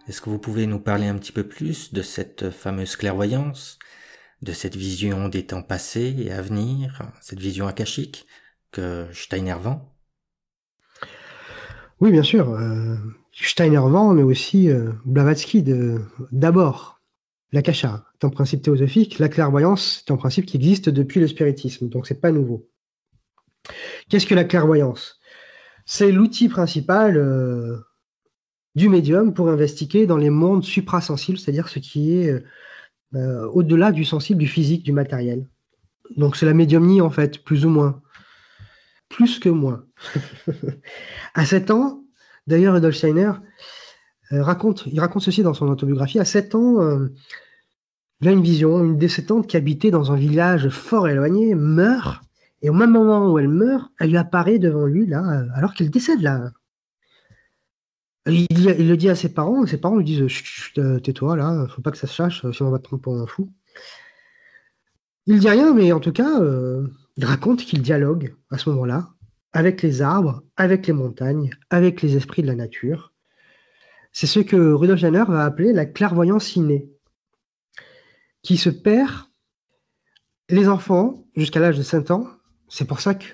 Est-ce que vous pouvez nous parler un petit peu plus de cette fameuse clairvoyance, de cette vision des temps passés et à venir, cette vision akashique que Steiner vend? Oui, bien sûr. Steiner vend, mais aussi Blavatsky d'abord. L'akasha est un principe théosophique, la clairvoyance est un principe qui existe depuis le spiritisme, donc c'est pas nouveau. Qu'est-ce que la clairvoyance? C'est l'outil principal du médium pour investiguer dans les mondes suprasensibles, c'est-à-dire ce qui est au-delà du sensible, du physique, du matériel. Donc c'est la médiumnie en fait, plus ou moins, plus que moins. À 7 ans, d'ailleurs, Rudolf Steiner il raconte ceci dans son autobiographie. À 7 ans, il a une vision, une descendante qui habitait dans un village fort éloigné meurt, et au même moment où elle meurt, elle lui apparaît devant lui, là, alors qu'il décède, là. Il le dit à ses parents lui disent chut, chut, tais-toi, là, faut pas que ça se sache, sinon on va te prendre pour un fou. Il dit rien, mais en tout cas, il raconte qu'il dialogue à ce moment-là avec les arbres, avec les montagnes, avec les esprits de la nature. C'est ce que Rudolf Steiner va appeler la clairvoyance innée, qui se perd les enfants jusqu'à l'âge de 5 ans. C'est pour ça que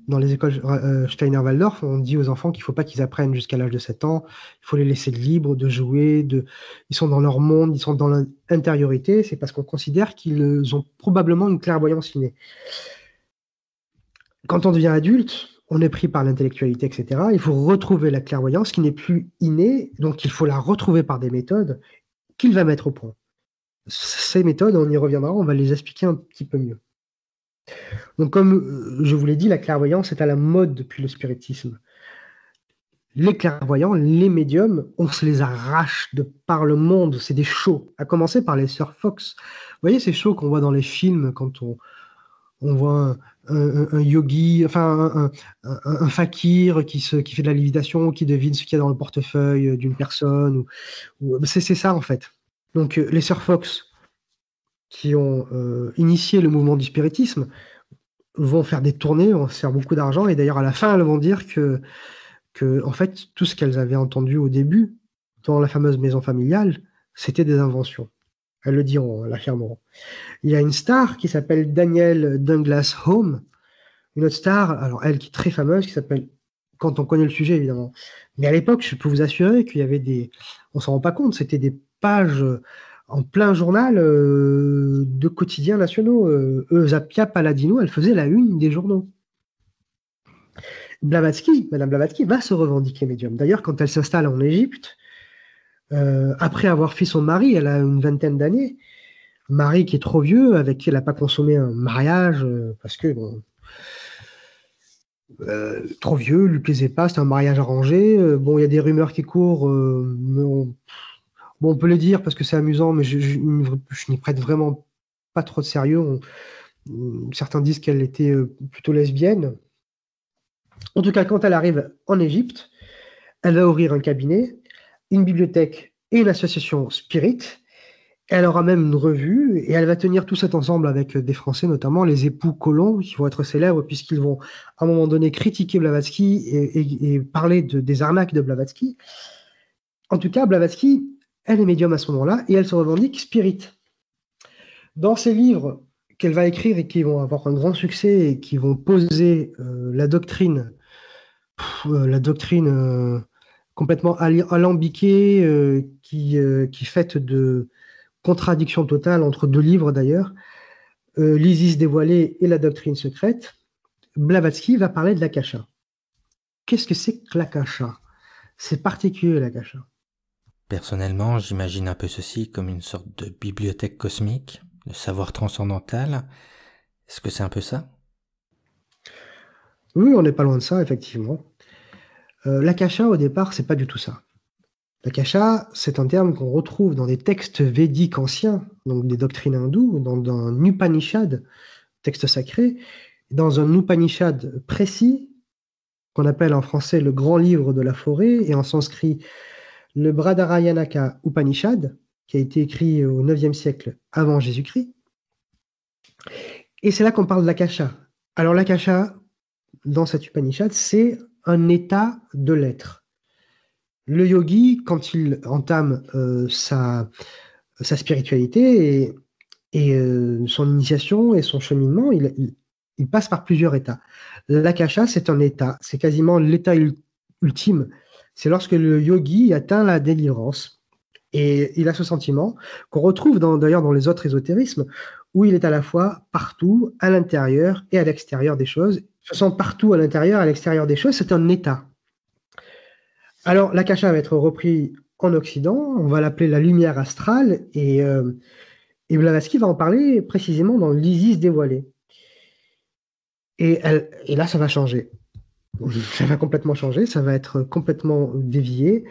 dans les écoles Steiner-Waldorf, on dit aux enfants qu'il ne faut pas qu'ils apprennent jusqu'à l'âge de 7 ans. Il faut les laisser libres de jouer. Ils sont dans leur monde, ils sont dans l'intériorité. C'est parce qu'on considère qu'ils ont probablement une clairvoyance innée. Quand on devient adulte, on est pris par l'intellectualité, etc. Il faut retrouver la clairvoyance qui n'est plus innée. Donc il faut la retrouver par des méthodes qu'il va mettre au point. Ces méthodes, on y reviendra, on va les expliquer un petit peu mieux. Donc, comme je vous l'ai dit, la clairvoyance est à la mode depuis le spiritisme. Les clairvoyants, les médiums, on se les arrache de par le monde. C'est des shows, à commencer par les sœurs Fox. Vous voyez ces shows qu'on voit dans les films quand on voit un yogi, enfin un fakir qui fait de la lévitation, qui devine ce qu'il y a dans le portefeuille d'une personne. C'est ça en fait. Donc les sœurs Fox qui ont initié le mouvement du spiritisme vont faire des tournées, vont se faire beaucoup d'argent, et d'ailleurs à la fin elles vont dire que en fait tout ce qu'elles avaient entendu au début dans la fameuse maison familiale, c'était des inventions. Elles le diront, elles l'affirmeront. Il y a une star qui s'appelle Danielle Douglas Home, une autre star, alors elle qui est très fameuse, qui s'appelle, quand on connaît le sujet évidemment, mais à l'époque je peux vous assurer qu'il y avait on s'en rend pas compte, c'était des pages en plein journal de quotidiens nationaux. Zapia Paladino, elle faisait la une des journaux. Madame Blavatsky va se revendiquer médium. D'ailleurs, quand elle s'installe en Égypte, après avoir fui son mari, elle a une vingtaine d'années, mari qui est trop vieux, avec qui elle n'a pas consommé un mariage, parce que bon, trop vieux, lui plaisait pas, c'était un mariage arrangé. Bon, il y a des rumeurs qui courent, mais bon, on peut les dire parce que c'est amusant, mais je n'y prête vraiment pas trop de sérieux. Certains disent qu'elle était plutôt lesbienne. En tout cas, quand elle arrive en Égypte, elle va ouvrir un cabinet, une bibliothèque et une association Spirit. Elle aura même une revue et elle va tenir tout cet ensemble avec des Français, notamment les époux Colomb, qui vont être célèbres puisqu'ils vont à un moment donné critiquer Blavatsky et parler des arnaques de Blavatsky. En tout cas, Blavatsky, elle est médium à ce moment-là et elle se revendique Spirit. Dans ses livres qu'elle va écrire et qui vont avoir un grand succès et qui vont poser la doctrine complètement alambiquée, qui faite de contradiction totale entre deux livres d'ailleurs, l'Isis dévoilée et la doctrine secrète, Blavatsky va parler de l'akasha. Qu'est-ce que c'est que l'akasha? C'est particulier l'akasha. Personnellement, j'imagine un peu ceci comme une sorte de bibliothèque cosmique, de savoir transcendantal. Est-ce que c'est un peu ça? Oui, on n'est pas loin de ça, effectivement. L'akasha, au départ, c'est pas du tout ça. L'akasha, c'est un terme qu'on retrouve dans des textes védiques anciens, donc des doctrines hindoues, dans un Upanishad, texte sacré, dans un Upanishad précis, qu'on appelle en français le grand livre de la forêt, et en sanskrit le Brihadaranyaka Upanishad, qui a été écrit au 9e siècle avant Jésus-Christ. Et c'est là qu'on parle de l'akasha. Alors l'akasha, dans cet Upanishad, c'est un état de l'être. Le yogi, quand il entame sa spiritualité et son initiation et son cheminement, il passe par plusieurs états. L'akasha, c'est un état, c'est quasiment l'état ultime. C'est lorsque le yogi atteint la délivrance. Et il a ce sentiment qu'on retrouve d'ailleurs dans les autres ésotérismes, où il est à la fois partout, à l'intérieur et à l'extérieur des choses. Se sent partout à l'intérieur et à l'extérieur des choses, c'est un état. Alors, l'akasha va être repris en Occident, on va l'appeler la lumière astrale, et Blavatsky va en parler précisément dans l'Isis dévoilée. Et là, ça va changer. Ça va complètement changer, ça va être complètement dévié.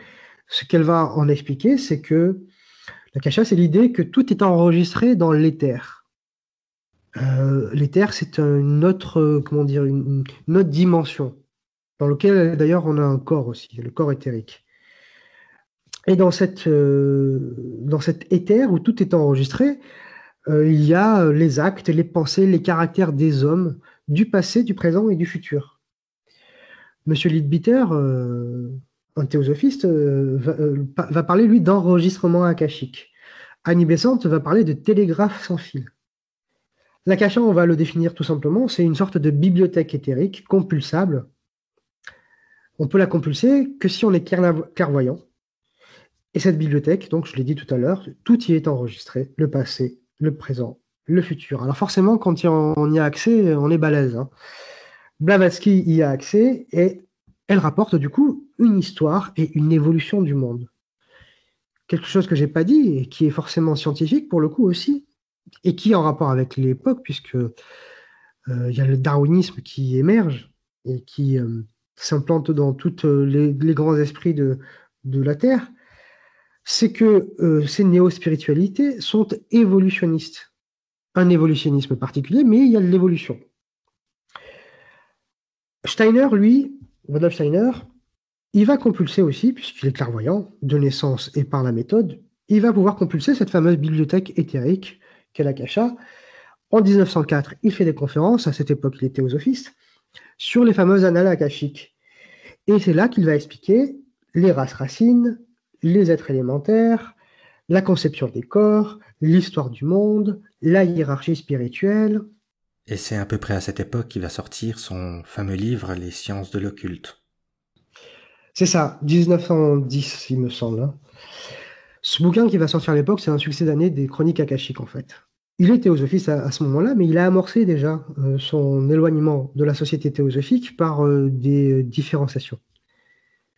Ce qu'elle va en expliquer, c'est que l'akasha, c'est l'idée que tout est enregistré dans l'éther. L'éther, c'est une autre, comment dire, une autre dimension, dans laquelle d'ailleurs on a un corps aussi, le corps éthérique. Et dans cet éther où tout est enregistré, il y a les actes, les pensées, les caractères des hommes, du passé, du présent et du futur. Monsieur Leadbeater, un théosophiste, va parler, lui, d'enregistrement akashique. Annie Besant va parler de télégraphe sans fil. L'akasha, on va le définir tout simplement, c'est une sorte de bibliothèque éthérique compulsable. On peut la compulser que si on est clairvoyant. Et cette bibliothèque, donc je l'ai dit tout à l'heure, tout y est enregistré, le passé, le présent, le futur. Alors forcément, quand on y a accès, on est balèze. Hein. Blavatsky y a accès et elle rapporte du coup une histoire et une évolution du monde. Quelque chose que j'ai pas dit et qui est forcément scientifique pour le coup aussi, et qui est en rapport avec l'époque, puisque il y a le darwinisme qui émerge et qui s'implante dans tous les grands esprits de la Terre, c'est que ces néo-spiritualités sont évolutionnistes. Un évolutionnisme particulier, mais il y a de l'évolution. Steiner, lui, Rudolf Steiner, il va compulser aussi, puisqu'il est clairvoyant, de naissance et par la méthode, il va pouvoir compulser cette fameuse bibliothèque éthérique qu'est l'akasha. En 1904, il fait des conférences, à cette époque il est théosophiste, sur les fameuses annales akashiques. Et c'est là qu'il va expliquer les races racines, les êtres élémentaires, la conception des corps, l'histoire du monde, la hiérarchie spirituelle. Et c'est à peu près à cette époque qu'il va sortir son fameux livre Les sciences de l'occulte. C'est ça, 1910, il me semble. Hein. Ce bouquin qui va sortir à l'époque, c'est un succès d'année des chroniques akashiques, en fait. Il est théosophiste à ce moment-là, mais il a amorcé déjà son éloignement de la société théosophique par des différenciations.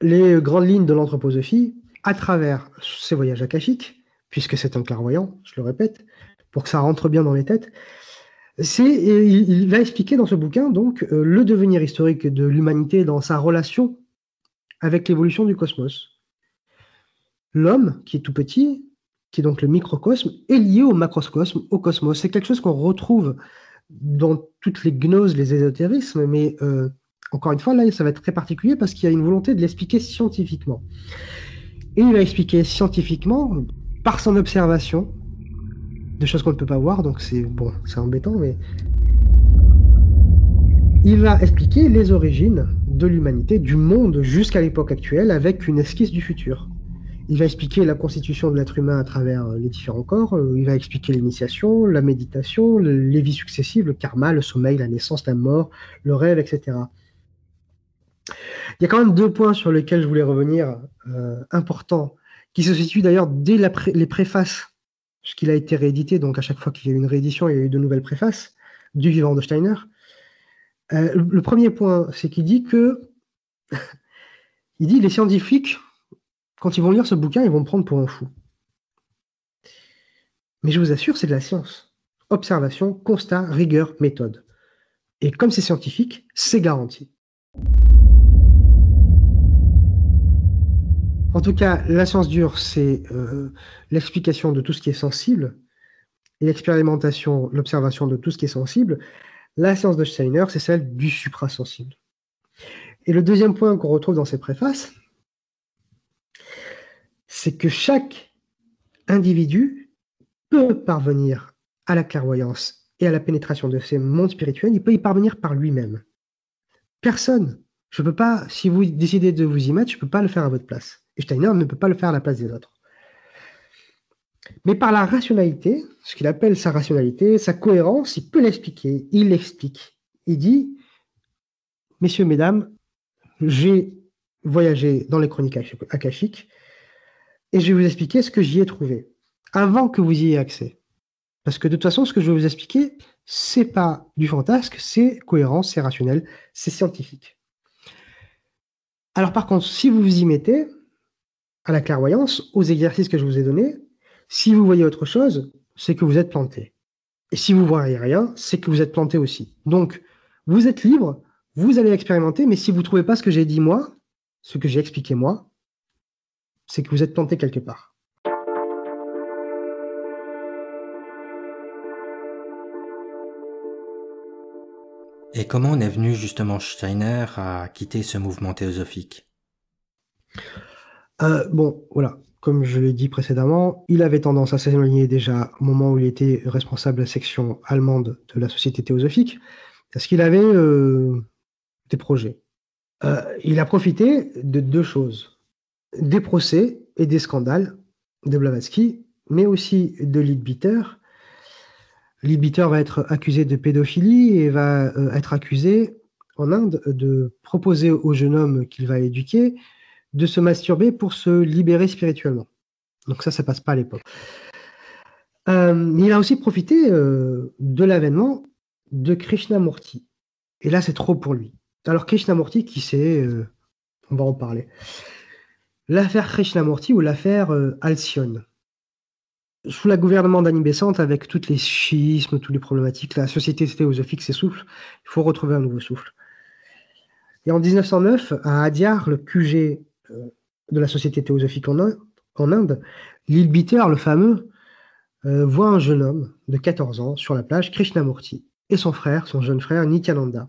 Les grandes lignes de l'anthroposophie, à travers ses voyages akashiques, puisque c'est un clairvoyant, je le répète, pour que ça rentre bien dans les têtes, il va expliquer dans ce bouquin donc le devenir historique de l'humanité dans sa relation avec l'évolution du cosmos. L'homme, qui est tout petit, qui est donc le microcosme, est lié au macrocosme, au cosmos. C'est quelque chose qu'on retrouve dans toutes les gnoses, les ésotérismes, mais encore une fois, là, ça va être très particulier parce qu'il y a une volonté de l'expliquer scientifiquement. Et il va expliquer scientifiquement, par son observation, des choses qu'on ne peut pas voir, donc c'est bon, c'est embêtant, mais il va expliquer les origines de l'humanité, du monde jusqu'à l'époque actuelle, avec une esquisse du futur. Il va expliquer la constitution de l'être humain à travers les différents corps, il va expliquer l'initiation, la méditation, les vies successives, le karma, le sommeil, la naissance, la mort, le rêve, etc. Il y a quand même 2 points sur lesquels je voulais revenir, importants, qui se situent d'ailleurs dès les préfaces, puisqu'il a été réédité, donc à chaque fois qu'il y a eu une réédition, il y a eu de nouvelles préfaces du vivant de Steiner. Le premier point, c'est qu'il dit que il dit les scientifiques, quand ils vont lire ce bouquin, ils vont me prendre pour un fou. Mais je vous assure, c'est de la science. Observation, constat, rigueur, méthode. Et comme c'est scientifique, c'est garanti. En tout cas, la science dure, c'est l'explication de tout ce qui est sensible, et l'expérimentation, l'observation de tout ce qui est sensible. La science de Steiner, c'est celle du suprasensible. Et le deuxième point qu'on retrouve dans ces préfaces, c'est que chaque individu peut parvenir à la clairvoyance et à la pénétration de ces mondes spirituels, il peut y parvenir par lui-même. Personne. Je peux pas, si vous décidez de vous y mettre, je ne peux pas le faire à votre place. Et Steiner ne peut pas le faire à la place des autres. Mais par la rationalité, ce qu'il appelle sa rationalité, sa cohérence, il peut l'expliquer. Il l'explique. Il dit, messieurs, mesdames, j'ai voyagé dans les chroniques akashiques et je vais vous expliquer ce que j'y ai trouvé avant que vous y ayez accès. Parce que de toute façon, ce que je vais vous expliquer, c'est pas du fantasque, c'est cohérent, c'est rationnel, c'est scientifique. Alors par contre, si vous vous y mettez à la clairvoyance, aux exercices que je vous ai donnés, si vous voyez autre chose, c'est que vous êtes planté. Et si vous ne voyez rien, c'est que vous êtes planté aussi. Donc, vous êtes libre, vous allez expérimenter, mais si vous ne trouvez pas ce que j'ai dit moi, ce que j'ai expliqué moi, c'est que vous êtes planté quelque part. Et comment en est venu justement Steiner à quitter ce mouvement théosophique? Bon, voilà. Comme je l'ai dit précédemment, il avait tendance à s'éloigner déjà au moment où il était responsable de la section allemande de la Société théosophique, parce qu'il avait des projets. Il a profité de deux choses. Des procès et des scandales de Blavatsky, mais aussi de Leadbeater. Leadbeater va être accusé de pédophilie et va être accusé en Inde de proposer au jeune homme qu'il va éduquer de se masturber pour se libérer spirituellement. Donc ça passe pas à l'époque. Il a aussi profité de l'avènement de Krishnamurti. Et là, c'est trop pour lui. Alors Krishnamurti, qui c'est on va en parler. L'affaire Krishnamurti ou l'affaire Alcyone. Sous le gouvernement d'Annie Besant, avec tous les schismes, toutes les problématiques, la société théosophique s'essouffle. Il faut retrouver un nouveau souffle. Et en 1909, à Adyar, le QG de la société théosophique en Inde, Leadbeater, le fameux, voit un jeune homme de 14 ans sur la plage, Krishnamurti, et son frère, son jeune frère, Nityananda.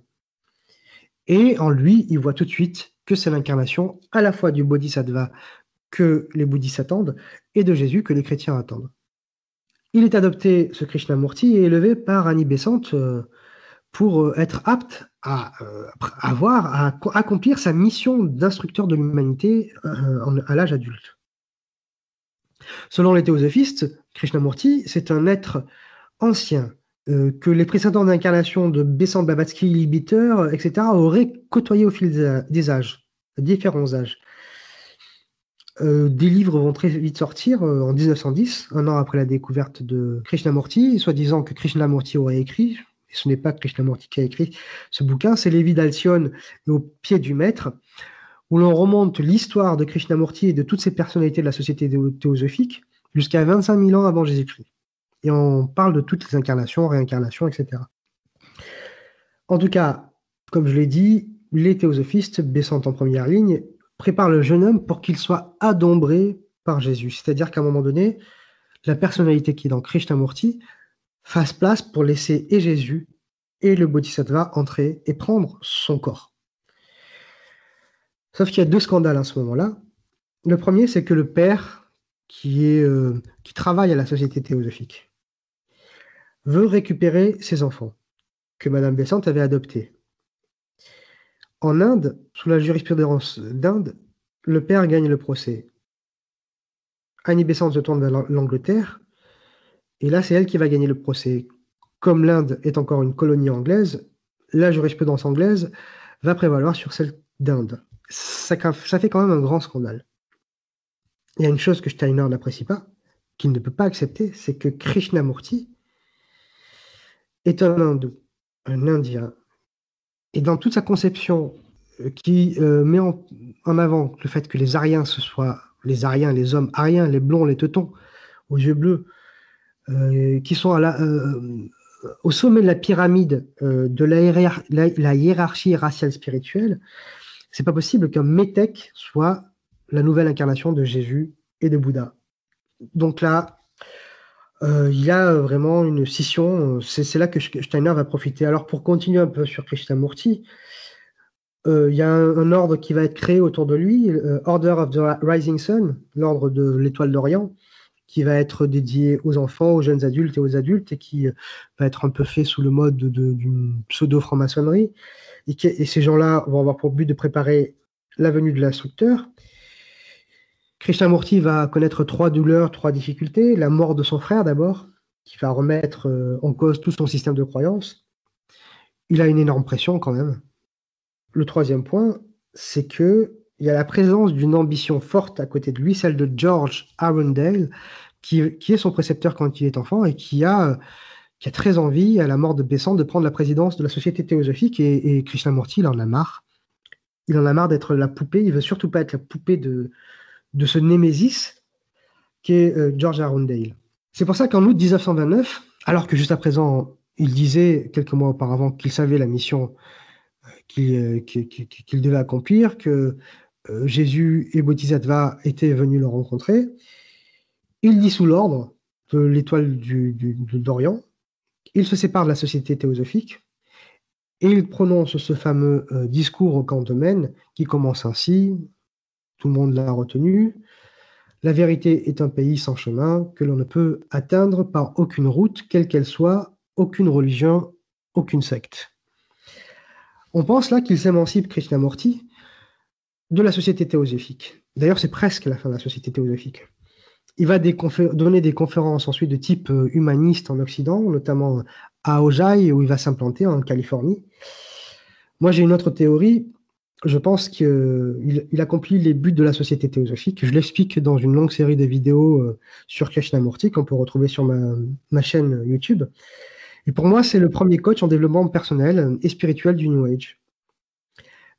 Et en lui, il voit tout de suite que c'est l'incarnation à la fois du bodhisattva que les bouddhistes attendent et de Jésus que les chrétiens attendent. Il est adopté, ce Krishnamurti, et élevé par Annie Besant pour être apte à accomplir sa mission d'instructeur de l'humanité à l'âge adulte. Selon les théosophistes, Krishnamurti, c'est un être ancien que les précédentes incarnations de Besant, Blavatsky, Leadbeater, etc. auraient côtoyé au fil des âges, différents âges. Des livres vont très vite sortir en 1910, un an après la découverte de Krishnamurti, soi-disant que Krishnamurti aurait écrit, et ce n'est pas Krishnamurti qui a écrit ce bouquin, c'est Les Vies d'Alcyone et Au pied du maître, où l'on remonte l'histoire de Krishnamurti et de toutes ces personnalités de la société théosophique jusqu'à 25 000 ans avant Jésus-Christ. Et on parle de toutes les incarnations, réincarnations, etc. En tout cas, comme je l'ai dit, les théosophistes, Besant en première ligne, préparent le jeune homme pour qu'il soit adombré par Jésus. C'est-à-dire qu'à un moment donné, la personnalité qui est dans Krishnamurti fasse place pour laisser et Jésus et le Bodhisattva entrer et prendre son corps. Sauf qu'il y a deux scandales à ce moment-là. Le premier, c'est que le père, qui travaille à la société théosophique, veut récupérer ses enfants, que Madame Besant avait adoptés. En Inde, sous la jurisprudence d'Inde, le père gagne le procès. Annie Besant se tourne vers l'Angleterre, et là, c'est elle qui va gagner le procès. Comme l'Inde est encore une colonie anglaise, la jurisprudence anglaise va prévaloir sur celle d'Inde. Ça fait quand même un grand scandale. Il y a une chose que Steiner n'apprécie pas, qu'il ne peut pas accepter, c'est que Krishnamurti est un hindou, un indien. Et dans toute sa conception qui met en avant le fait que les Aryens, ce soit les Aryens, les hommes aryens, les blonds, les teutons, aux yeux bleus, qui sont au sommet de la pyramide de la hiérarchie raciale spirituelle, c'est pas possible qu'un métèque soit la nouvelle incarnation de Jésus et de Bouddha. Donc là, il y a vraiment une scission. C'est là que Steiner va profiter. Alors pour continuer un peu sur Krishnamurti, il y a un ordre qui va être créé autour de lui, Order of the Rising Sun, l'ordre de l'étoile d'Orient, qui va être dédié aux enfants, aux jeunes adultes et aux adultes, et qui va être un peu fait sous le mode d'une pseudo-franc-maçonnerie. Et ces gens-là vont avoir pour but de préparer la venue de l'instructeur. Krishnamurti va connaître 3 douleurs, 3 difficultés. La mort de son frère d'abord, qui va remettre en cause tout son système de croyance. Il a une énorme pression quand même. Le troisième point, c'est qu'il y a la présence d'une ambition forte à côté de lui, celle de George Arundel, qui est son précepteur quand il est enfant et qui a très envie, à la mort de Besant, de prendre la présidence de la Société théosophique. Et Krishnamurti, il en a marre. Il en a marre d'être la poupée. Il veut surtout pas être la poupée de ce némésis qui est George Arundel. C'est pour ça qu'en août 1929, alors que juste à présent, il disait quelques mois auparavant qu'il savait la mission qu'il devait accomplir, que Jésus et Bodhisattva étaient venus le rencontrer, il dissout l'ordre de l'étoile d'Orient, il se sépare de la Société théosophique, et il prononce ce fameux discours au camp de Maine qui commence ainsi, tout le monde l'a retenu: la vérité est un pays sans chemin que l'on ne peut atteindre par aucune route, quelle qu'elle soit, aucune religion, aucune secte. On pense là qu'il s'émancipe, Krishnamurti, de la Société théosophique. D'ailleurs, c'est presque la fin de la Société théosophique. Il va donner des conférences ensuite de type humaniste en Occident, notamment à Ojai, où il va s'implanter en Californie. Moi, j'ai une autre théorie. Je pense qu'il accomplit les buts de la Société théosophique. Je l'explique dans une longue série de vidéos sur Krishnamurti qu'on peut retrouver sur ma chaîne YouTube. Et pour moi, c'est le premier coach en développement personnel et spirituel du New Age.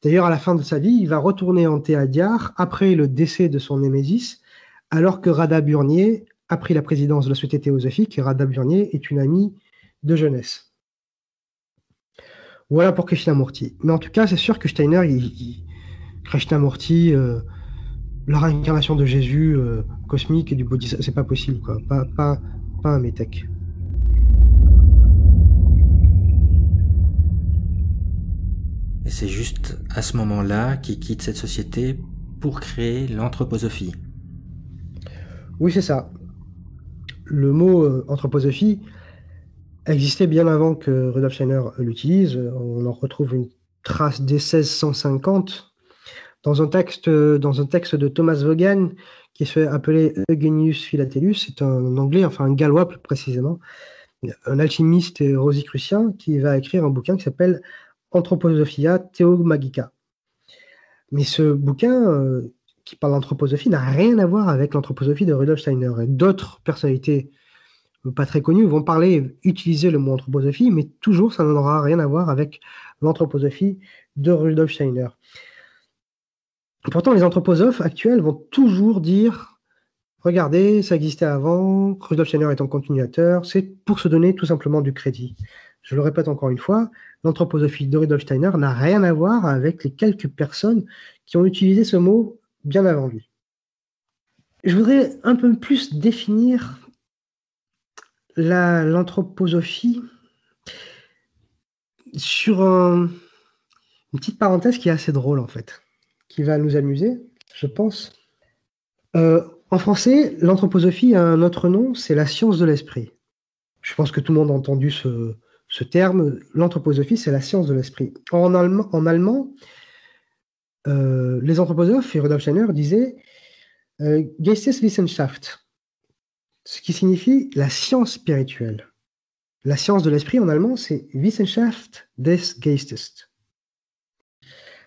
D'ailleurs, à la fin de sa vie, il va retourner en Théâdiar après le décès de son némésis, alors que Radha Burnier a pris la présidence de la Société théosophique, et Radha Burnier est une amie de jeunesse. Voilà pour Krishnamurti. Mais en tout cas, c'est sûr que Steiner, Krishnamurti, la réincarnation de Jésus cosmique et du Bodhisattva, c'est pas possible, quoi. Pas un métèque. Et c'est juste à ce moment-là qu'il quitte cette société pour créer l'anthroposophie. Oui, c'est ça. Le mot anthroposophie existait bien avant que Rudolf Steiner l'utilise. On en retrouve une trace dès 1650 dans un texte de Thomas Vaughan qui se fait appeler Eugenius Philatelius. C'est un Anglais, enfin un Gallois plus précisément, un alchimiste et rosicrucien qui va écrire un bouquin qui s'appelle Anthroposophia Theomagica. Mais ce bouquin qui parle d'anthroposophie n'a rien à voir avec l'anthroposophie de Rudolf Steiner. Et d'autres personnalités pas très connues vont utiliser le mot anthroposophie, mais toujours ça n'aura rien à voir avec l'anthroposophie de Rudolf Steiner. Pourtant, les anthroposophes actuels vont toujours dire: regardez, ça existait avant, Rudolf Steiner est un continuateur, c'est pour se donner tout simplement du crédit. Je le répète encore une fois, l'anthroposophie de Rudolf Steiner n'a rien à voir avec les quelques personnes qui ont utilisé ce mot bien avant lui. Je voudrais un peu plus définir l'anthroposophie sur une petite parenthèse qui est assez drôle en fait, qui va nous amuser, je pense. En français, l'anthroposophie a un autre nom, c'est la science de l'esprit. Je pense que tout le monde a entendu ce terme. L'anthroposophie, c'est la science de l'esprit. En allemand, les anthroposophes et Rudolf Steiner disaient Geisteswissenschaft, ce qui signifie la science spirituelle. La science de l'esprit en allemand, c'est Wissenschaft des Geistes.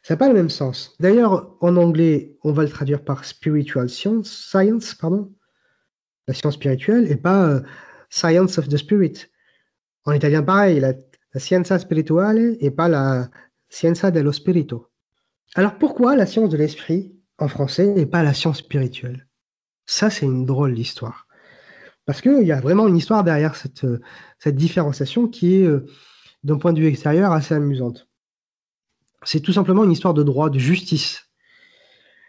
Ça n'a pas le même sens. D'ailleurs, en anglais, on va le traduire par spiritual science, la science spirituelle, et pas science of the spirit. En italien, pareil, la scienza spirituale et pas la scienza dello spirito. Alors pourquoi la science de l'esprit en français et pas la science spirituelle? Ça, c'est une drôle d'histoire. Parce qu'il y a vraiment une histoire derrière cette différenciation qui est, d'un point de vue extérieur, assez amusante. C'est tout simplement une histoire de droit, de justice.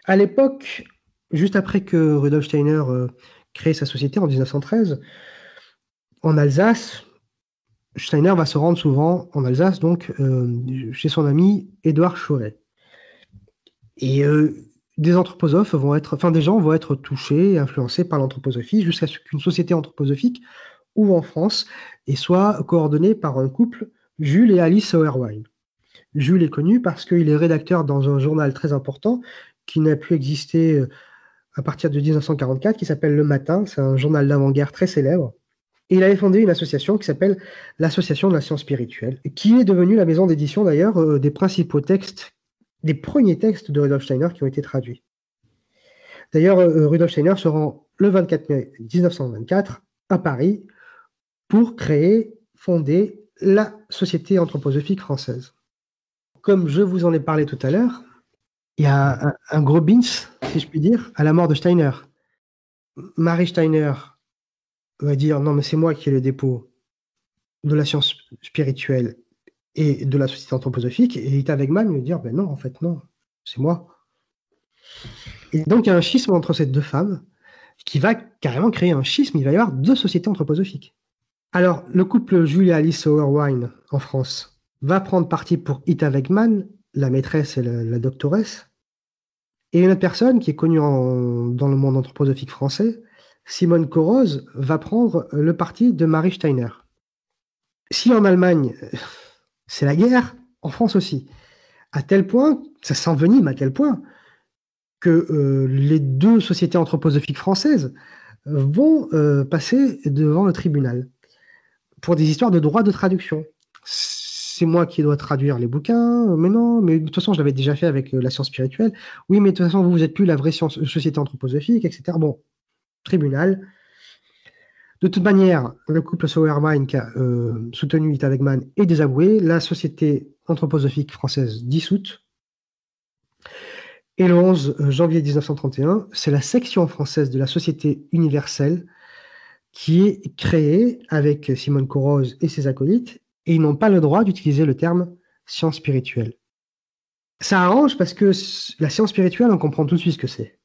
À l'époque, juste après que Rudolf Steiner crée sa société en 1913, en Alsace, Steiner va se rendre souvent en Alsace, donc chez son ami Édouard Schoré. Et des anthroposophes des gens vont être touchés et influencés par l'anthroposophie jusqu'à ce qu'une société anthroposophique ouvre en France et soit coordonnée par un couple, Jules et Alice Sauerwein. Jules est connu parce qu'il est rédacteur dans un journal très important qui n'a pu exister à partir de 1944 qui s'appelle Le Matin. C'est un journal d'avant-guerre très célèbre. Et il avait fondé une association qui s'appelle l'Association de la science spirituelle, qui est devenue la maison d'édition d'ailleurs des principaux textes, des premiers textes de Rudolf Steiner qui ont été traduits. D'ailleurs, Rudolf Steiner se rend le 24 mai 1924 à Paris pour fonder la Société anthroposophique française. Comme je vous en ai parlé tout à l'heure, il y a un gros bins, si je puis dire, à la mort de Steiner. Marie Steiner va dire non, mais c'est moi qui ai le dépôt de la science spirituelle et de la société anthroposophique, et Ita Wegman va dire ben non, en fait, non, c'est moi. Et donc, il y a un schisme entre ces deux femmes qui va carrément créer un schisme. Il va y avoir deux sociétés anthroposophiques. Alors, le couple Julia Alice Sauerwein en France va prendre parti pour Ita Wegman, la maîtresse et la doctoresse, et une autre personne qui est connue dans le monde anthroposophique français, Simone Corrose, va prendre le parti de Marie Steiner. Si en Allemagne, c'est la guerre, en France aussi. À tel point, ça s'envenime à tel point, que les deux sociétés anthroposophiques françaises vont passer devant le tribunal pour des histoires de droit de traduction. C'est moi qui dois traduire les bouquins, mais non, mais de toute façon, je l'avais déjà fait avec la science spirituelle. Oui, mais de toute façon, vous n'êtes plus la vraie société anthroposophique, etc. Bon, tribunal. De toute manière, le couple Sauerwein qui a soutenu Ita Wegman est désavoué, la société anthroposophique française dissoute. Et le 11 janvier 1931, c'est la section française de la Société universelle qui est créée avec Simone Corrose et ses acolytes, et ils n'ont pas le droit d'utiliser le terme science spirituelle. Ça arrange parce que la science spirituelle, on comprend tout de suite ce que c'est.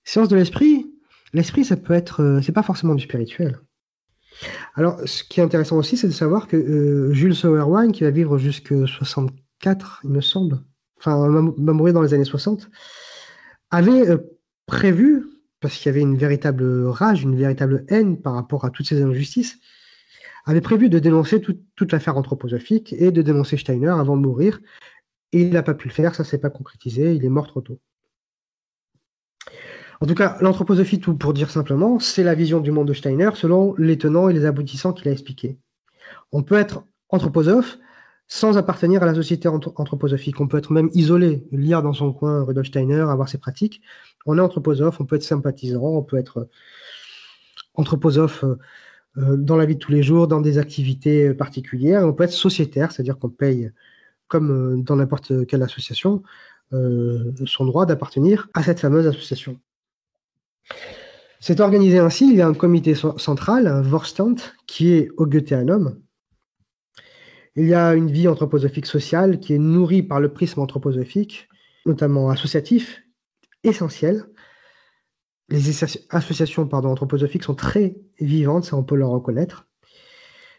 Science de l'esprit, ça peut être, c'est pas forcément du spirituel. Alors, ce qui est intéressant aussi, c'est de savoir que Jules Sauerwein, qui va vivre jusqu'à 64, il me semble, enfin, va mourir dans les années 60, avait prévu, parce qu'il y avait une véritable rage, une véritable haine par rapport à toutes ces injustices, avait prévu de dénoncer toute l'affaire anthroposophique et de dénoncer Steiner avant de mourir. Et il n'a pas pu le faire, ça ne s'est pas concrétisé, il est mort trop tôt. En tout cas, l'anthroposophie, tout pour dire simplement, c'est la vision du monde de Steiner selon les tenants et les aboutissants qu'il a expliqués. On peut être anthroposophe sans appartenir à la société anthroposophique. On peut être même isolé, lire dans son coin Rudolf Steiner, avoir ses pratiques. On est anthroposophe, on peut être sympathisant, on peut être anthroposophe dans la vie de tous les jours, dans des activités particulières. On peut être sociétaire, c'est-à-dire qu'on paye, comme dans n'importe quelle association, son droit d'appartenir à cette fameuse association. C'est organisé ainsi, il y a un comité central, un Vorstand, qui est au Goetheanum. Il y a une vie anthroposophique sociale qui est nourrie par le prisme anthroposophique, notamment associatif, essentiel. Les associations anthroposophiques sont très vivantes, ça on peut le reconnaître.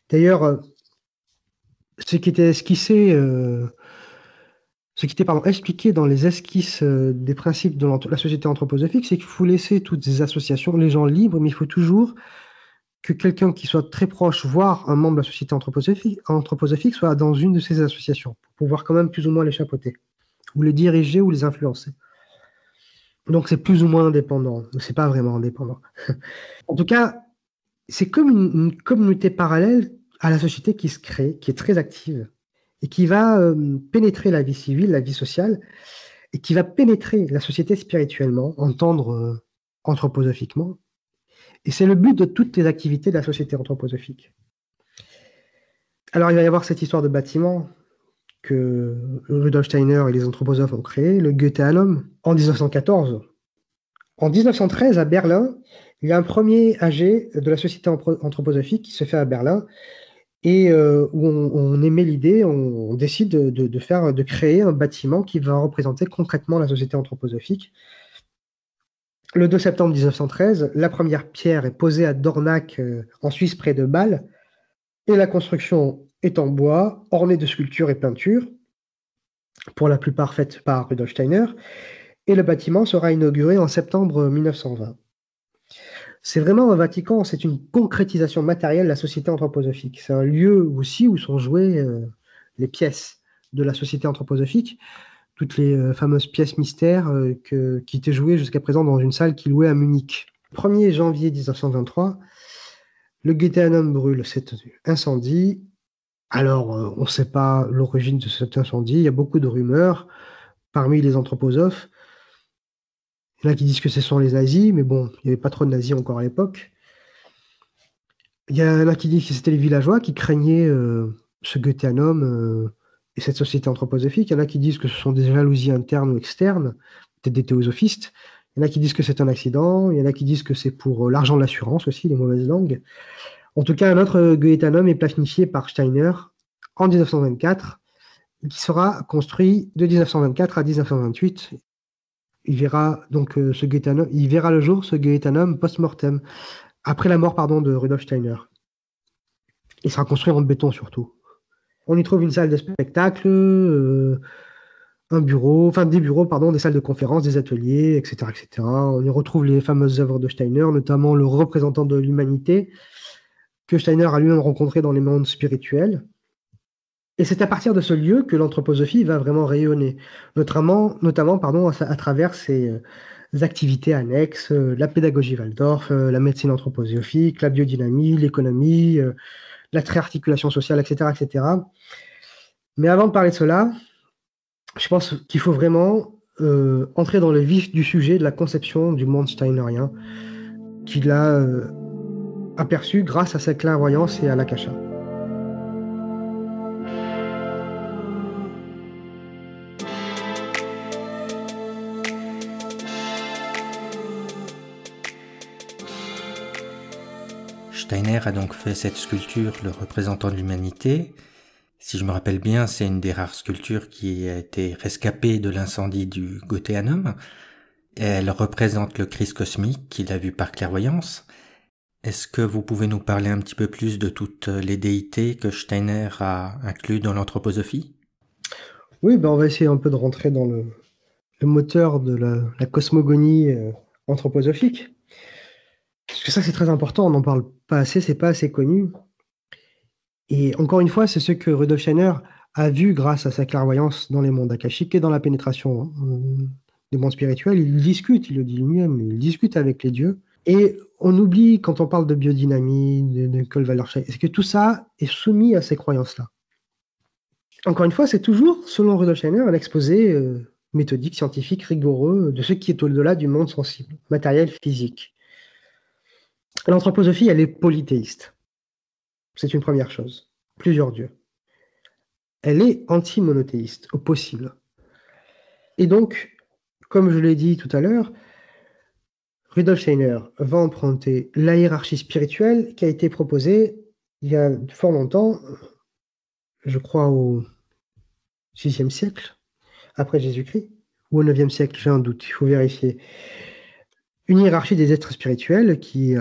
D'ailleurs, ce qui était esquissé, expliqué dans les esquisses des principes de la société anthroposophique, c'est qu'il faut laisser toutes ces associations, les gens libres, mais il faut toujours que quelqu'un qui soit très proche, voire un membre de la société anthroposophique, soit dans une de ces associations, pour pouvoir quand même plus ou moins les chapeauter, ou les diriger, ou les influencer. Donc c'est plus ou moins indépendant, mais c'est pas vraiment indépendant. En tout cas, c'est comme une communauté parallèle à la société qui se crée, qui est très active, et qui va pénétrer la vie civile, la vie sociale, et qui va pénétrer la société spirituellement, entendre anthroposophiquement. Et c'est le but de toutes les activités de la société anthroposophique. Alors il va y avoir cette histoire de bâtiment que Rudolf Steiner et les anthroposophes ont créé, le Goetheanum, en 1914. En 1913, à Berlin, il y a un premier AG de la société anthroposophique qui se fait à Berlin, et où on émet l'idée, on décide de créer un bâtiment qui va représenter concrètement la société anthroposophique. Le 2 septembre 1913, la première pierre est posée à Dornach, en Suisse, près de Bâle, et la construction est en bois, ornée de sculptures et peintures, pour la plupart faites par Rudolf Steiner, et le bâtiment sera inauguré en septembre 1920. C'est vraiment un Vatican, c'est une concrétisation matérielle de la société anthroposophique. C'est un lieu aussi où sont jouées les pièces de la société anthroposophique, toutes les fameuses pièces mystères qui étaient jouées jusqu'à présent dans une salle qui louait à Munich. 1er janvier 1923, le Goetheanum brûle, cet incendie. Alors, on ne sait pas l'origine de cet incendie, il y a beaucoup de rumeurs parmi les anthroposophes. Il y en a qui disent que ce sont les nazis, mais bon, il n'y avait pas trop de nazis encore à l'époque. Il y en a qui disent que c'était les villageois qui craignaient ce Goetheanum et cette société anthroposophique. Il y en a qui disent que ce sont des jalousies internes ou externes, peut-être des théosophistes. Il y en a qui disent que c'est un accident. Il y en a qui disent que c'est pour l'argent de l'assurance aussi, les mauvaises langues. En tout cas, un autre Goetheanum est planifié par Steiner en 1924, qui sera construit de 1924 à 1928. Il verra donc ce Goetheanum, il verra le jour, ce Goetheanum post-mortem, après la mort de Rudolf Steiner. Il sera construit en béton surtout. On y trouve une salle de spectacle, des bureaux, des salles de conférence, des ateliers, etc., etc. On y retrouve les fameuses œuvres de Steiner, notamment le représentant de l'humanité, que Steiner a lui-même rencontré dans les mondes spirituels. Et c'est à partir de ce lieu que l'anthroposophie va vraiment rayonner, notamment à travers ses activités annexes, la pédagogie Waldorf, la médecine anthroposophique, la biodynamie, l'économie, la triarticulation sociale, etc., etc. Mais avant de parler de cela, je pense qu'il faut vraiment entrer dans le vif du sujet de la conception du monde steinerien qu'il a aperçu grâce à sa clairvoyance et à l'akasha. Steiner a donc fait cette sculpture, le représentant de l'humanité. Si je me rappelle bien, c'est une des rares sculptures qui a été rescapée de l'incendie du Goetheanum. Elle représente le Christ cosmique qu'il a vu par clairvoyance. Est-ce que vous pouvez nous parler un petit peu plus de toutes les déités que Steiner a inclus dans l'anthroposophie ? Oui, on va essayer un peu de rentrer dans le moteur de la cosmogonie anthroposophique. Parce que ça, c'est très important, on n'en parle pas assez, c'est pas assez connu. Et encore une fois, c'est ce que Rudolf Steiner a vu grâce à sa clairvoyance dans les mondes akashiques et dans la pénétration des mondes spirituels. Il discute, il le dit lui-même, il discute avec les dieux. Et on oublie, quand on parle de biodynamie, de Nicole Wallerstein, c'est que tout ça est soumis à ces croyances-là. Encore une fois, c'est toujours, selon Rudolf Steiner, un exposé méthodique, scientifique, rigoureux de ce qui est au-delà du monde sensible, matériel, physique. L'anthroposophie, elle est polythéiste. C'est une première chose. Plusieurs dieux. Elle est anti-monothéiste, au possible. Et donc, comme je l'ai dit tout à l'heure, Rudolf Steiner va emprunter la hiérarchie spirituelle qui a été proposée il y a fort longtemps, je crois au VIe siècle, après Jésus-Christ, ou au IXe siècle, j'ai un doute, il faut vérifier. Une hiérarchie des êtres spirituels qui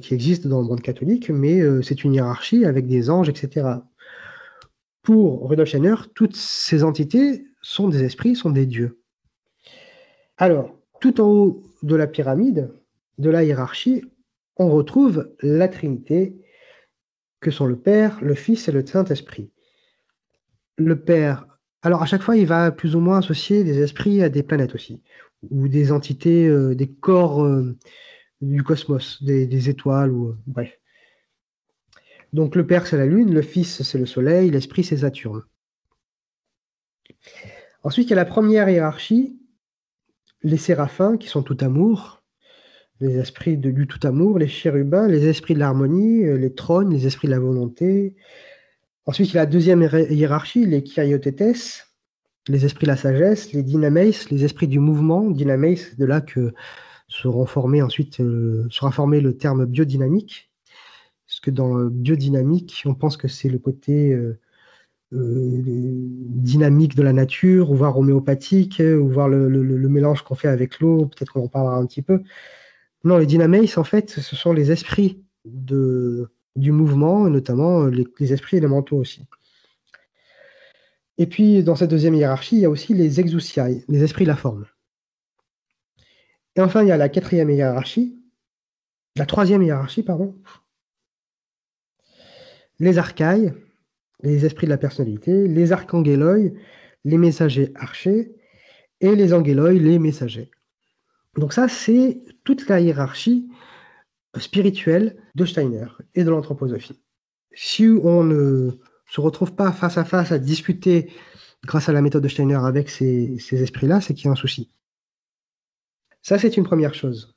existe dans le monde catholique, mais c'est une hiérarchie avec des anges, etc. Pour Rudolf Steiner, toutes ces entités sont des esprits, sont des dieux. Alors, tout en haut de la pyramide, de la hiérarchie, on retrouve la Trinité, que sont le Père, le Fils et le Saint-Esprit. Le Père, alors à chaque fois, il va plus ou moins associer des esprits à des planètes aussi, ou des entités, des corps du cosmos, des étoiles, ou bref. Donc le Père, c'est la Lune, le Fils, c'est le Soleil, l'Esprit, c'est Saturne. Ensuite, il y a la première hiérarchie, les séraphins, qui sont tout amour, les esprits du tout amour, les chérubins, les esprits de l'harmonie, les trônes, les esprits de la volonté. Ensuite, il y a la deuxième hiérarchie, les kyriothétes, les esprits de la sagesse, les dynameis, les esprits du mouvement. Dynameis, c'est de là que sera formé le terme biodynamique. Parce que dans le biodynamique, on pense que c'est le côté dynamique de la nature, ou voir homéopathique, ou voir le mélange qu'on fait avec l'eau, peut-être qu'on en parlera un petit peu. Non, les dynameis, en fait, ce sont les esprits du mouvement, notamment les esprits élémentaux aussi. Et puis, dans cette deuxième hiérarchie, il y a aussi les exousiae, les esprits de la forme. Et enfin, il y a la troisième hiérarchie, les archaïs, les esprits de la personnalité, les archangéloi, les messagers archers, et les angéloi, les messagers. Donc ça, c'est toute la hiérarchie spirituelle de Steiner et de l'anthroposophie. Si on ne se retrouve pas face à face à discuter grâce à la méthode de Steiner avec ces esprits-là, c'est qu'il y a un souci. Ça, c'est une première chose.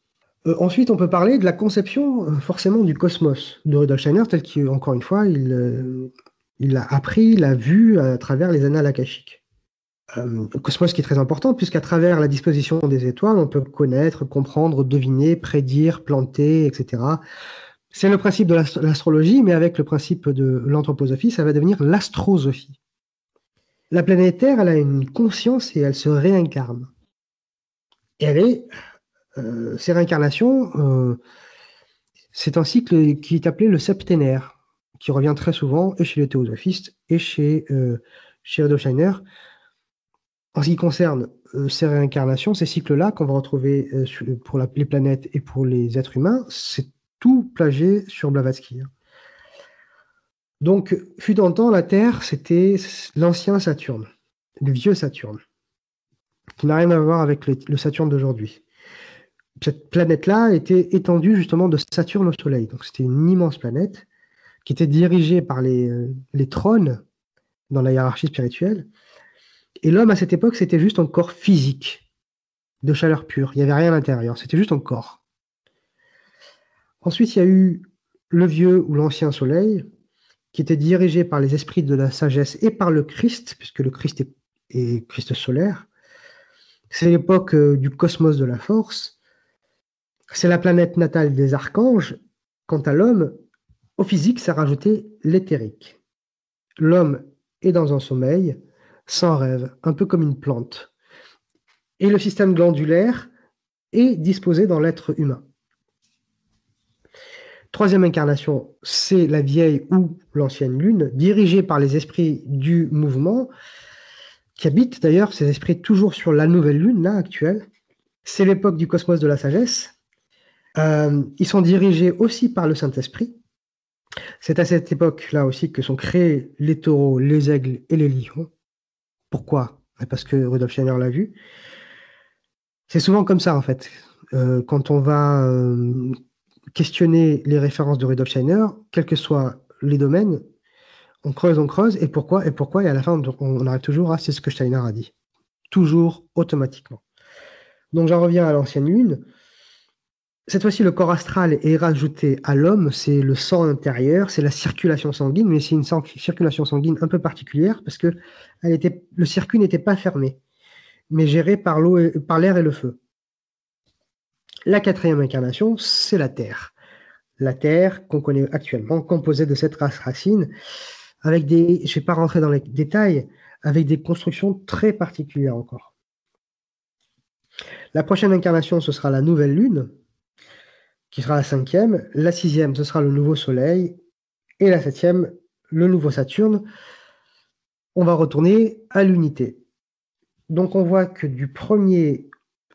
Ensuite, on peut parler de la conception forcément du cosmos de Rudolf Steiner, tel qu'encore une fois, il l'a appris, il l'a vu à travers les annales akashiques. Le cosmos qui est très important, puisqu'à travers la disposition des étoiles, on peut connaître, comprendre, deviner, prédire, planter, etc. C'est le principe de l'astrologie, mais avec le principe de l'anthroposophie, ça va devenir l'astrosophie. La planète Terre, elle a une conscience et elle se réincarne. Et ces réincarnations, c'est un cycle qui est appelé le septénaire, qui revient très souvent et chez les théosophistes et chez Rudolf Steiner. En ce qui concerne ces réincarnations, ces cycles-là qu'on va retrouver pour les planètes et pour les êtres humains, c'est tout plagié sur Blavatsky. Donc, fut un temps, la Terre, c'était l'ancien Saturne, le vieux Saturne, qui n'a rien à voir avec le Saturne d'aujourd'hui. Cette planète-là était étendue justement de Saturne au Soleil. Donc, c'était une immense planète qui était dirigée par les trônes dans la hiérarchie spirituelle. Et l'homme, à cette époque, c'était juste un corps physique, de chaleur pure. Il n'y avait rien à l'intérieur, c'était juste un corps. Ensuite, il y a eu le vieux ou l'ancien soleil, qui était dirigé par les esprits de la sagesse et par le Christ, puisque le Christ est Christ solaire. C'est l'époque du cosmos de la force. C'est la planète natale des archanges. Quant à l'homme, au physique, ça rajoutait l'éthérique. L'homme est dans un sommeil, sans rêve, un peu comme une plante. Et le système glandulaire est disposé dans l'être humain. Troisième incarnation, c'est la vieille ou l'ancienne lune, dirigée par les esprits du mouvement, qui habitent d'ailleurs ces esprits toujours sur la nouvelle lune, là, actuelle. C'est l'époque du cosmos de la sagesse. Ils sont dirigés aussi par le Saint-Esprit. C'est à cette époque-là aussi que sont créés les taureaux, les aigles et les lions. Pourquoi? Parce que Rudolf Steiner l'a vu. C'est souvent comme ça, en fait. Quand on va questionner les références de Rudolf Steiner, quels que soient les domaines, on creuse, et pourquoi, et à la fin, on arrive toujours à c'est ce que Steiner a dit. Toujours, automatiquement. Donc j'en reviens à l'ancienne lune. Cette fois-ci, le corps astral est rajouté à l'homme, c'est le sang intérieur, c'est la circulation sanguine, mais c'est une circulation sanguine un peu particulière parce que le circuit n'était pas fermé, mais géré par l'air et le feu. La quatrième incarnation, c'est la Terre. La Terre qu'on connaît actuellement, composée de 7 races racines, avec je ne vais pas rentrer dans les détails, avec des constructions très particulières encore. La prochaine incarnation, ce sera la nouvelle lune, qui sera la 5e. La 6e, ce sera le nouveau soleil. Et la 7e, le nouveau Saturne. On va retourner à l'unité. Donc on voit que de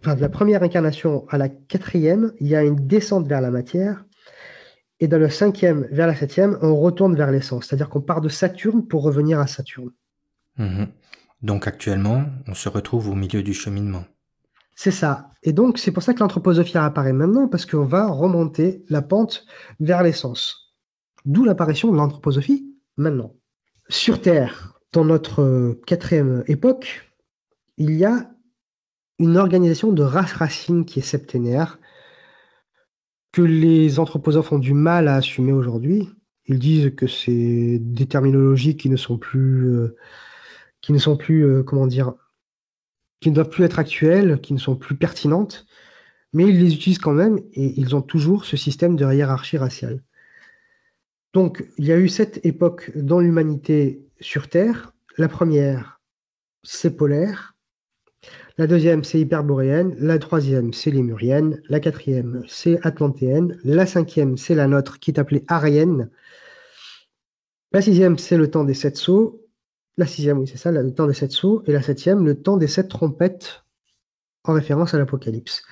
la première incarnation à la 4e, il y a une descente vers la matière. Et dans le 5e vers la 7e, on retourne vers l'essence. C'est-à-dire qu'on part de Saturne pour revenir à Saturne. Donc actuellement, on se retrouve au milieu du cheminement. C'est ça. Et donc, c'est pour ça que l'anthroposophie apparaît maintenant, parce qu'on va remonter la pente vers l'essence. D'où l'apparition de l'anthroposophie maintenant. Sur Terre, dans notre 4e époque, il y a une organisation de races racines qui est septénaire, que les anthroposophes ont du mal à assumer aujourd'hui. Ils disent que c'est des terminologies qui ne sont plus, comment dire, qui ne doivent plus être actuelles, qui ne sont plus pertinentes, mais ils les utilisent quand même et ils ont toujours ce système de hiérarchie raciale. Donc, il y a eu 7 époques dans l'humanité sur Terre. La première, c'est polaire. La deuxième, c'est hyperboréenne. La troisième, c'est lémurienne. La quatrième, c'est atlantéenne. La 5e, c'est la nôtre, qui est appelée arienne. La 6e, c'est le temps des 7 sceaux. La 6e, oui, c'est ça, le temps des 7 sceaux. Et la 7e, le temps des 7 trompettes, en référence à l'Apocalypse.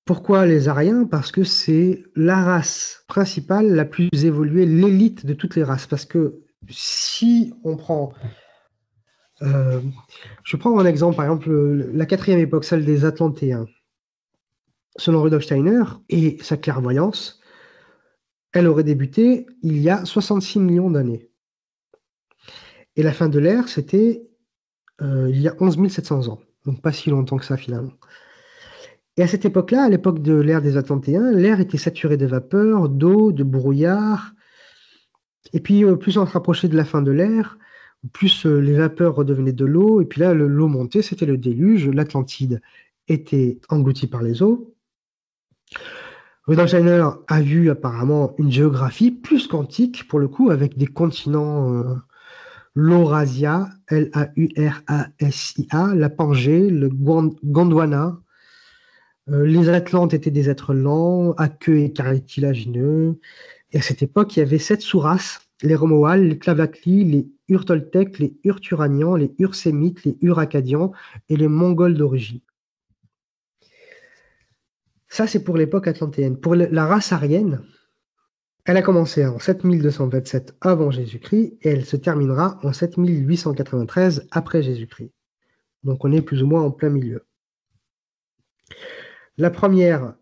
Pourquoi les Ariens? Parce que c'est la race principale, la plus évoluée, l'élite de toutes les races. Parce que si on prend Euh, je prends un exemple, par exemple, la quatrième époque, celle des Atlantéens. Selon Rudolf Steiner et sa clairvoyance, elle aurait débuté il y a 66 millions d'années. Et la fin de l'ère, c'était il y a 11 700 ans. Donc pas si longtemps que ça finalement. Et à cette époque-là, à l'époque de l'ère des Atlantéens, l'air était saturé de vapeur, d'eau, de brouillard. Et puis plus on se rapprochait de la fin de l'ère, plus les vapeurs redevenaient de l'eau. Et puis là, l'eau montait, c'était le déluge. L'Atlantide était engloutie par les eaux. Rudolf Steiner a vu apparemment une géographie plus quantique, pour le coup, avec des continents, l'Eurasia, Laurasia, la Pangée, le Gondwana. Les Atlantes étaient des êtres lents, à queue et cartilagineux. Et à cette époque, il y avait 7 sous-races, les Romoals, les Tlavakli, les Ur-Toltèques, les Ur-Turanians, les Ur-Sémites, les Ur-Acadians et les Mongols d'origine. Ça, c'est pour l'époque atlantéenne. Pour la race aryenne, elle a commencé en 7227 avant Jésus-Christ et elle se terminera en 7893 après Jésus-Christ. Donc on est plus ou moins en plein milieu. La première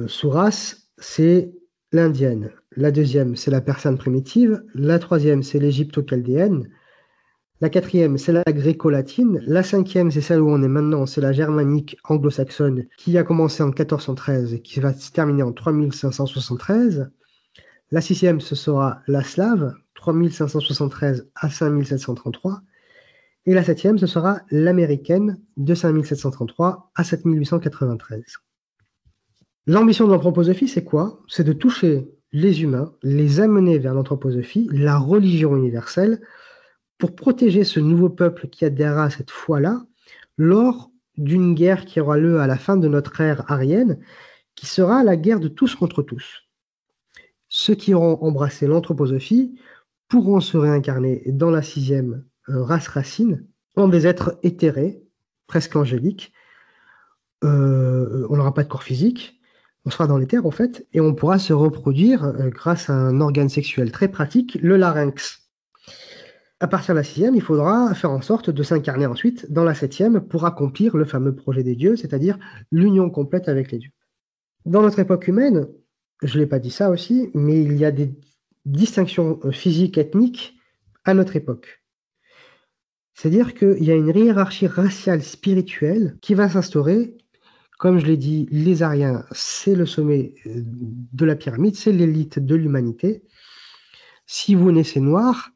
sous-race, c'est l'indienne. La deuxième, c'est la persane primitive. La troisième, c'est l'égypto-chaldéenne. La quatrième, c'est la gréco-latine. La cinquième, c'est celle où on est maintenant, c'est la germanique anglo-saxonne qui a commencé en 1413 et qui va se terminer en 3573. La sixième, ce sera la slave, 3573 à 5733. Et la septième, ce sera l'américaine, de 5733 à 7893. L'ambition de l'anthroposophie, c'est quoi? C'est de toucher les humains, les amener vers l'anthroposophie, la religion universelle, pour protéger ce nouveau peuple qui adhérera à cette foi-là lors d'une guerre qui aura lieu à la fin de notre ère aryenne, qui sera la guerre de tous contre tous. Ceux qui auront embrassé l'anthroposophie pourront se réincarner dans la sixième race racine en des êtres éthérés, presque angéliques. On n'aura pas de corps physique, on sera dans l'éther en fait, et on pourra se reproduire grâce à un organe sexuel très pratique, le larynx. À partir de la sixième, il faudra faire en sorte de s'incarner ensuite dans la septième pour accomplir le fameux projet des dieux, c'est-à-dire l'union complète avec les dieux. Dans notre époque humaine, je ne l'ai pas dit ça aussi, mais il y a des distinctions physiques, ethniques à notre époque. C'est-à-dire qu'il y a une hiérarchie raciale spirituelle qui va s'instaurer. Comme je l'ai dit, les Aryens, c'est le sommet de la pyramide, c'est l'élite de l'humanité. Si vous naissez noir,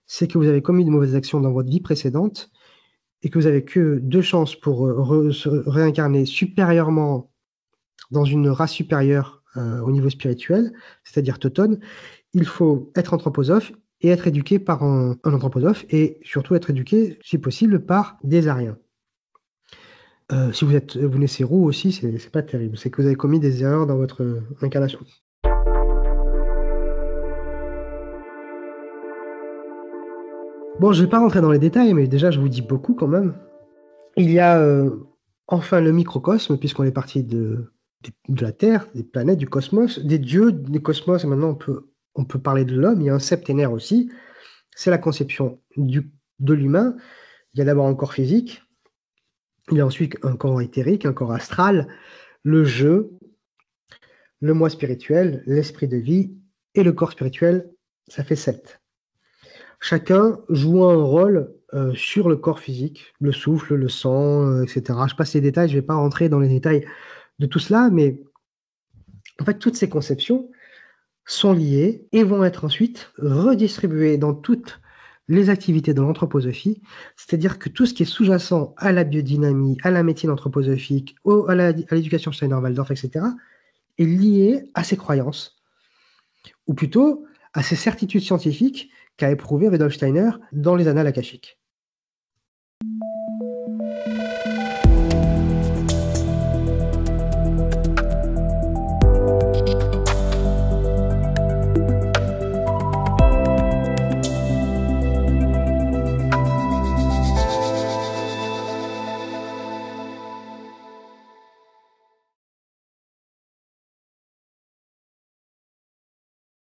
c'est que vous avez commis de mauvaises actions dans votre vie précédente et que vous n'avez que 2 chances pour se réincarner supérieurement dans une race supérieure au niveau spirituel, c'est-à-dire teutone. Il faut être anthroposophe et être éduqué par un anthroposophe et surtout être éduqué, si possible, par des Aryens. Si vous naissez roux aussi, c'est pas terrible. C'est que vous avez commis des erreurs dans votre incarnation. Bon, je ne vais pas rentrer dans les détails, mais déjà, je vous dis beaucoup quand même. Il y a enfin le microcosme, puisqu'on est parti de la Terre, des planètes, du cosmos, des dieux, des cosmos, et maintenant on peut parler de l'homme. Il y a un septénaire aussi. C'est la conception de l'humain. Il y a d'abord un corps physique, il y a ensuite un corps éthérique, un corps astral, le jeu, le moi spirituel, l'esprit de vie, et le corps spirituel, ça fait 7. Chacun joue un rôle sur le corps physique, le souffle, le sang, etc. Je passe les détails, je ne vais pas rentrer dans les détails de tout cela, mais en fait, toutes ces conceptions sont liées et vont être ensuite redistribuées dans toutes les activités de l'anthroposophie, c'est-à-dire que tout ce qui est sous-jacent à la biodynamie, à la médecine anthroposophique, à l'éducation Steiner-Waldorf, etc., est lié à ces croyances, ou plutôt à ces certitudes scientifiques qu'a éprouvé Rudolf Steiner dans les annales akashiques.